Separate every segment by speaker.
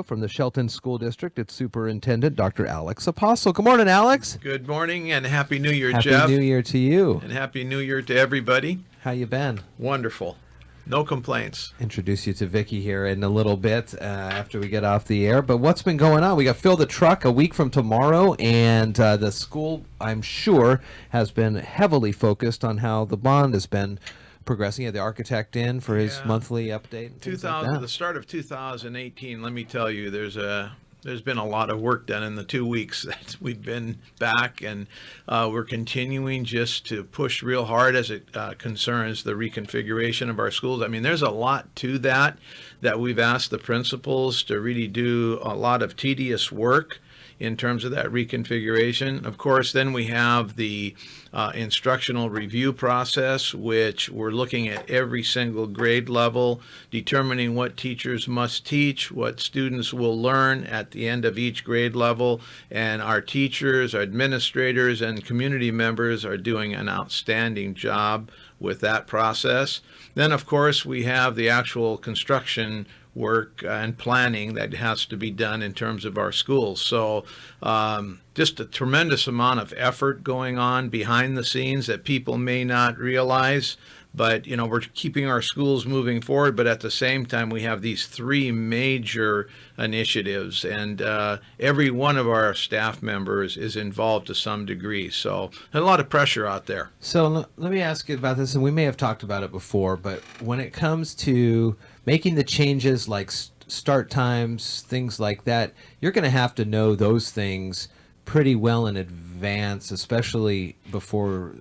Speaker 1: From the Shelton School District, it's Superintendent Dr. Alex Apostle. Good morning, Alex.
Speaker 2: Good morning and Happy New Year,
Speaker 1: Happy
Speaker 2: Jeff.
Speaker 1: New Year to you.
Speaker 2: And Happy New Year to everybody.
Speaker 1: How you been?
Speaker 2: Wonderful. No complaints.
Speaker 1: Introduce you to Vicki here in a little bit after we get off the air. But what's been going on? We got Fill the Truck a week from tomorrow, and the school, I'm sure, has been heavily focused on how the bond has been progressing. You had the architect in for his monthly update.
Speaker 2: The start of 2018, let me tell you, there's been a lot of work done in the 2 weeks that we've been back, and we're continuing just to push real hard as it concerns the reconfiguration of our schools. I mean, there's a lot to that we've asked the principals to really do a lot of tedious work in terms of that reconfiguration. Of course, then we have the instructional review process, which we're looking at every single grade level, determining what teachers must teach, what students will learn at the end of each grade level, and our teachers, our administrators, and community members are doing an outstanding job with that process. Then, of course, we have the actual construction work and planning that has to be done in terms of our schools. So just a tremendous amount of effort going on behind the scenes that people may not realize. But, you know, we're keeping our schools moving forward, but at the same time, we have these three major initiatives, and every one of our staff members is involved to some degree. So a lot of pressure out there.
Speaker 1: So let me ask you about this, and we may have talked about it before, but when it comes to making the changes like start times, things like that, you're going to have to know those things pretty well in advance, especially before,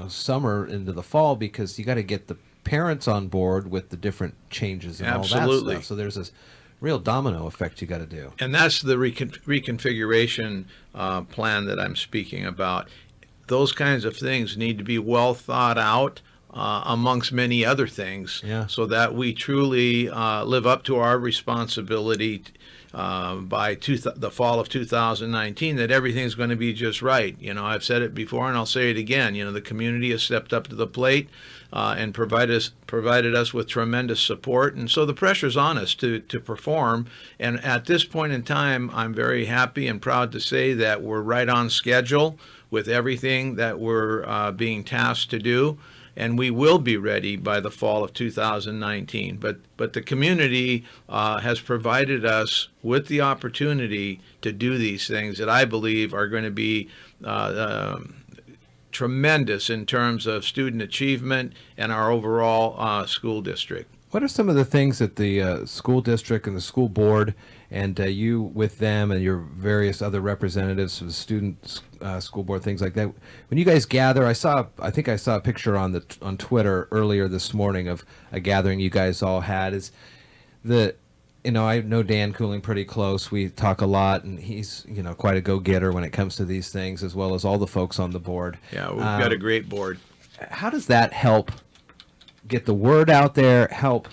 Speaker 1: summer into the fall, because you got to get the parents on board with the different changes and
Speaker 2: Absolutely.
Speaker 1: all that stuff. So there's this real domino effect you got to do.
Speaker 2: And that's the reconfiguration plan that I'm speaking about. Those kinds of things need to be well thought out amongst many other things, so that we truly live up to our responsibility by the fall of 2019, that everything's going to be just right. I've said it before and I'll say it again. The community has stepped up to the plate and provided us with tremendous support, and so the pressure's on us to perform. And at this point in time, I'm very happy and proud to say that we're right on schedule with everything that we're being tasked to do. And we will be ready by the fall of 2019. But the community has provided us with the opportunity to do these things that I believe are going to be tremendous in terms of student achievement and our overall school district.
Speaker 1: What are some of the things that the school district and the school board and you with them and your various other representatives of the student school board, things like that, when you guys gather? I think I saw a picture on Twitter earlier this morning of a gathering you guys all had. I know Dan Cooling pretty close. We talk a lot, and he's quite a go-getter when it comes to these things, as well as all the folks on the board.
Speaker 2: Yeah, we've got a great board.
Speaker 1: How does that help get the word out there, help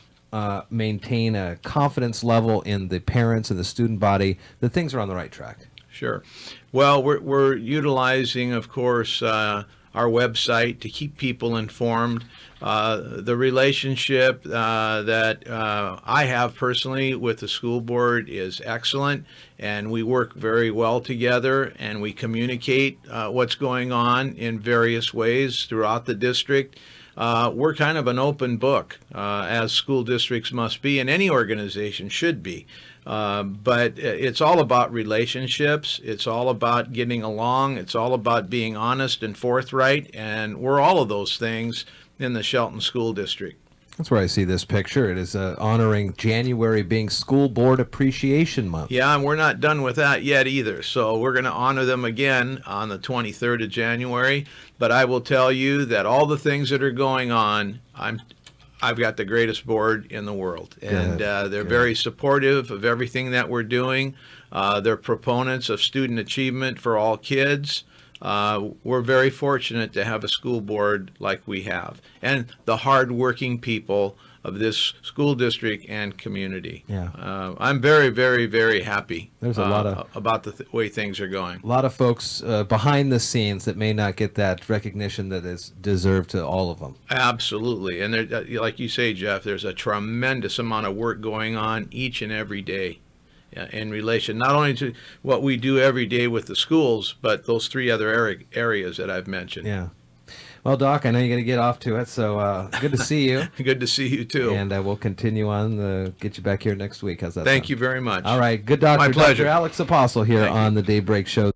Speaker 1: maintain a confidence level in the parents and the student body that things are on the right track?
Speaker 2: Sure. Well, we're utilizing, of course, our website to keep people informed. The relationship that I have personally with the school board is excellent, and we work very well together, and we communicate what's going on in various ways throughout the district. We're kind of an open book, as school districts must be, and any organization should be. But it's all about relationships. It's all about getting along. It's all about being honest and forthright, and we're all of those things in the Shelton School District.
Speaker 1: That's where I see this picture. It is honoring January being School Board Appreciation Month.
Speaker 2: Yeah, and we're not done with that yet either. So we're going to honor them again on the 23rd of January. But I will tell you that all the things that are going on, I've got the greatest board in the world. And they're very supportive of everything that we're doing. They're proponents of student achievement for all kids. We're very fortunate to have a school board like we have, and the hardworking people of this school district and community. I'm very, very, very happy.
Speaker 1: There's a lot
Speaker 2: about the way things are going.
Speaker 1: A lot of folks behind the scenes that may not get that recognition that is deserved to all of them.
Speaker 2: Absolutely, and there, like you say, Jeff, there's a tremendous amount of work going on each and every day. in relation not only to what we do every day with the schools, but those three other areas that I've mentioned.
Speaker 1: Yeah. Well, Doc, I know you're going to get off to it, so good to see you.
Speaker 2: Good to see you too.
Speaker 1: And we'll continue on, get you back here next week. How's that
Speaker 2: Thank
Speaker 1: sound?
Speaker 2: you very much.
Speaker 1: All right. Good doctor.
Speaker 2: My pleasure.
Speaker 1: Dr. Alex Apostle here
Speaker 2: Thank you.
Speaker 1: on the Daybreak Show.